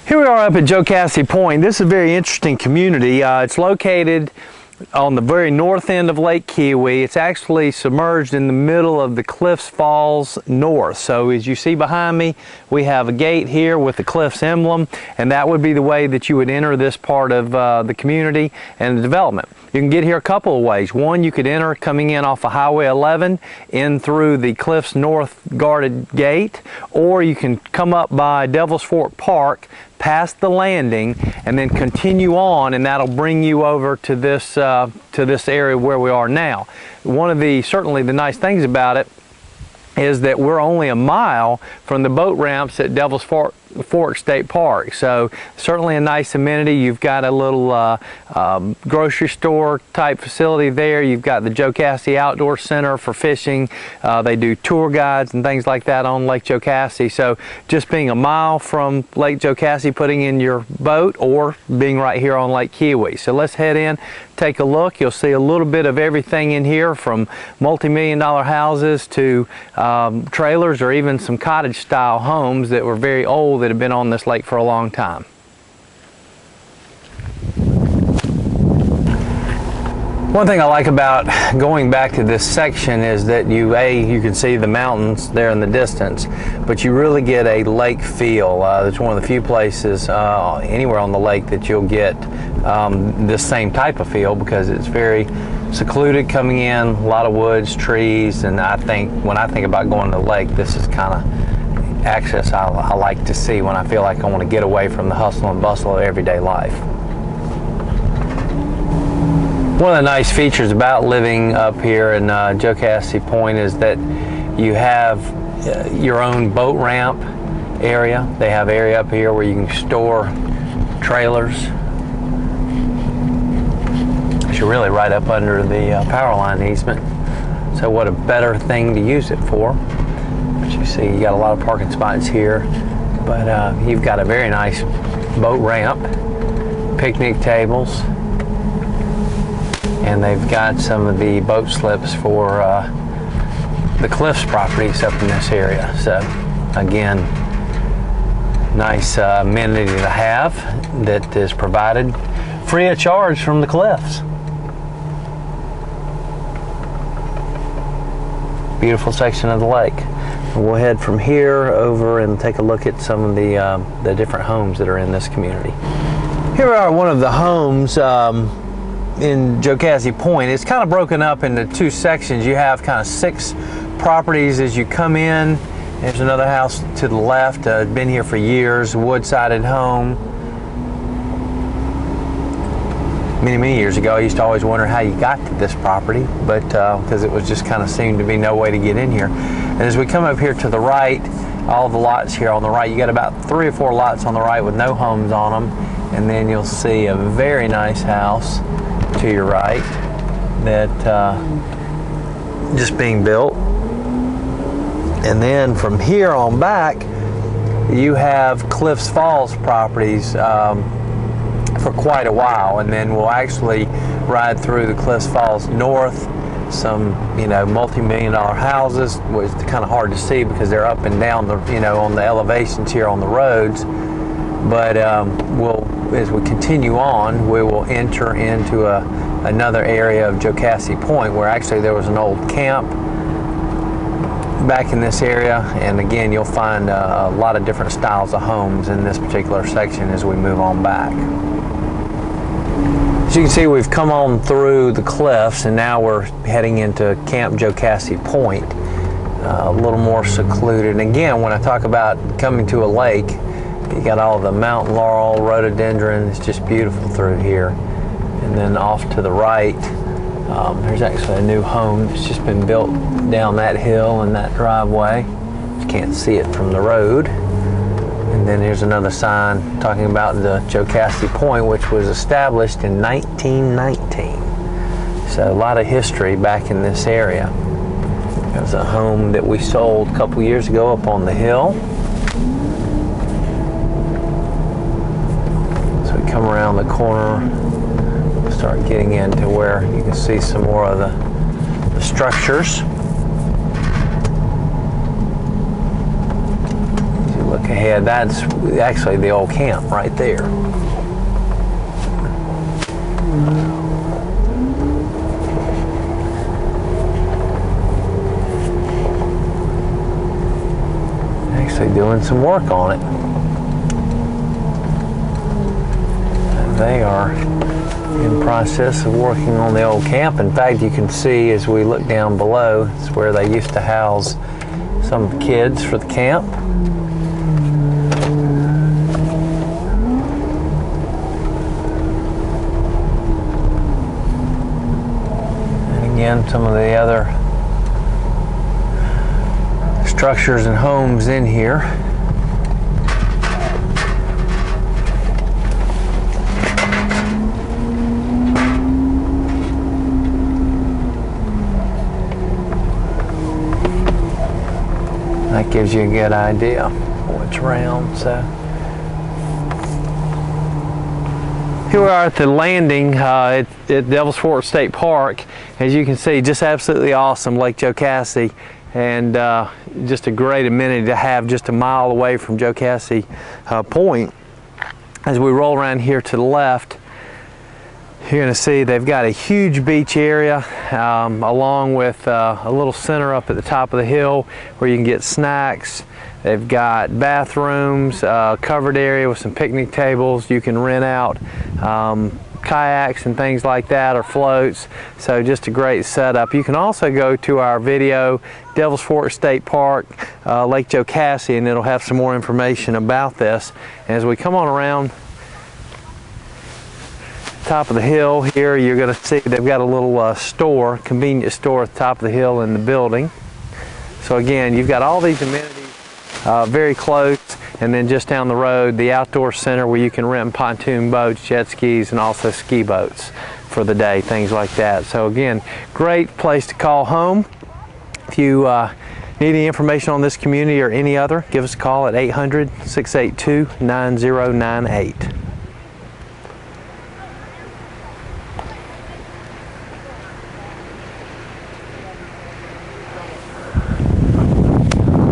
Here we are up at Jocassee Point. This is a very interesting community. It's located on the very north end of Lake Keowee. It's actually submerged in the middle of the Cliffs Falls north. So as you see behind me, we have a gate here with the Cliffs emblem, and that would be the way that you would enter this part of the community and the development. You can get here a couple of ways. One, you could enter coming in off of Highway 11 in through the Cliffs North guarded gate, or you can come up by Devil's Fork Park, past the landing, and then continue on, and that'll bring you over to this area where we are now. One of the certainly the nice things about it is that we're only a mile from the boat ramps at Devil's Fork State Park. So certainly a nice amenity. You've got a little grocery store type facility there. You've got the Jocassee Outdoor Center for fishing. They do tour guides and things like that on Lake Jocassee. So just being a mile from Lake Jocassee, putting in your boat, or being right here on Lake Keowee. So let's head in, take a look. You'll see a little bit of everything in here, from multi-million-dollar houses to trailers, or even some cottage style homes that were very old that have been on this lake for a long time. One thing I like about going back to this section is that you can see the mountains there in the distance, but you really get a lake feel. It's one of the few places anywhere on the lake that you'll get this same type of feel, because it's very secluded coming in, a lot of woods, trees, and I think when I think about going to the lake, this is kind of access I like to see when I feel like I want to get away from the hustle and bustle of everyday life. One of the nice features about living up here in Jocassee Point is that you have your own boat ramp area. They have area up here where you can store trailers. You're really right up under the power line easement. So what a better thing to use it for. But you see you got a lot of parking spots here, but you've got a very nice boat ramp, picnic tables, and they've got some of the boat slips for the Cliffs properties up in this area. So again, nice amenity to have that is provided free of charge from the Cliffs. Beautiful section of the lake. We'll head from here over and take a look at some of the different homes that are in this community. Here we are, one of the homes in Jocassee Point. It's kind of broken up into two sections. You have kind of 6 properties as you come in. There's another house to the left, been here for years, wood-sided home. Many years ago, I used to always wonder how you got to this property, but because it was just kind of seemed to be no way to get in here. And as we come up here to the right, all the lots here on the right, you got about 3 or 4 lots on the right with no homes on them, and then you'll see a very nice house to your right that just being built. And then from here on back, you have Cliffs Falls properties for quite a while, and then we'll actually ride through the Cliffs Falls north, some multi-million-dollar houses, which is kind of hard to see because they're up and down the on the elevations here on the roads. But as we continue on, we will enter into another area of Jocassee Point where actually there was an old camp back in this area, and again you'll find a lot of different styles of homes in this particular section as we move on back. As you can see, we've come on through the cliffs, and now we're heading into Camp Jocassee Point, a little more secluded. And again, when I talk about coming to a lake, you got all the mountain laurel, rhododendron. It's just beautiful through here. And then off to the right, there's actually a new home that's just been built down that hill and that driveway. You can't see it from the road. And then here's another sign talking about the Jocassee Point, which was established in 1919. So a lot of history back in this area. There's a home that we sold a couple years ago up on the hill. So we come around the corner, we'll start getting into where you can see some more of the structures. ahead, that's actually the old camp right there. Actually doing some work on it. And they are in process of working on the old camp. In fact, you can see as we look down below, it's where they used to house some of the kids for the camp. And again, some of the other structures and homes in here. That gives you a good idea of what's around. So here we are at the landing at Devil's Fork State Park. As you can see, just absolutely awesome, Lake Jocassee, and just a great amenity to have just a mile away from Jocassee Point. As we roll around here to the left, you're going to see they've got a huge beach area along with a little center up at the top of the hill where you can get snacks. They've got bathrooms, covered area with some picnic tables. You can rent out kayaks and things like that, or floats. So just a great setup. You can also go to our video, Devil's Fork State Park, Lake Jocassee, and it'll have some more information about this. And as we come on around top of the hill here, you're going to see they've got a little store, convenience store at the top of the hill in the building. So again, you've got all these amenities very close, and then just down the road, the outdoor center where you can rent pontoon boats, jet skis, and also ski boats for the day, things like that. So again, great place to call home. If you need any information on this community or any other, give us a call at 800-682-9098.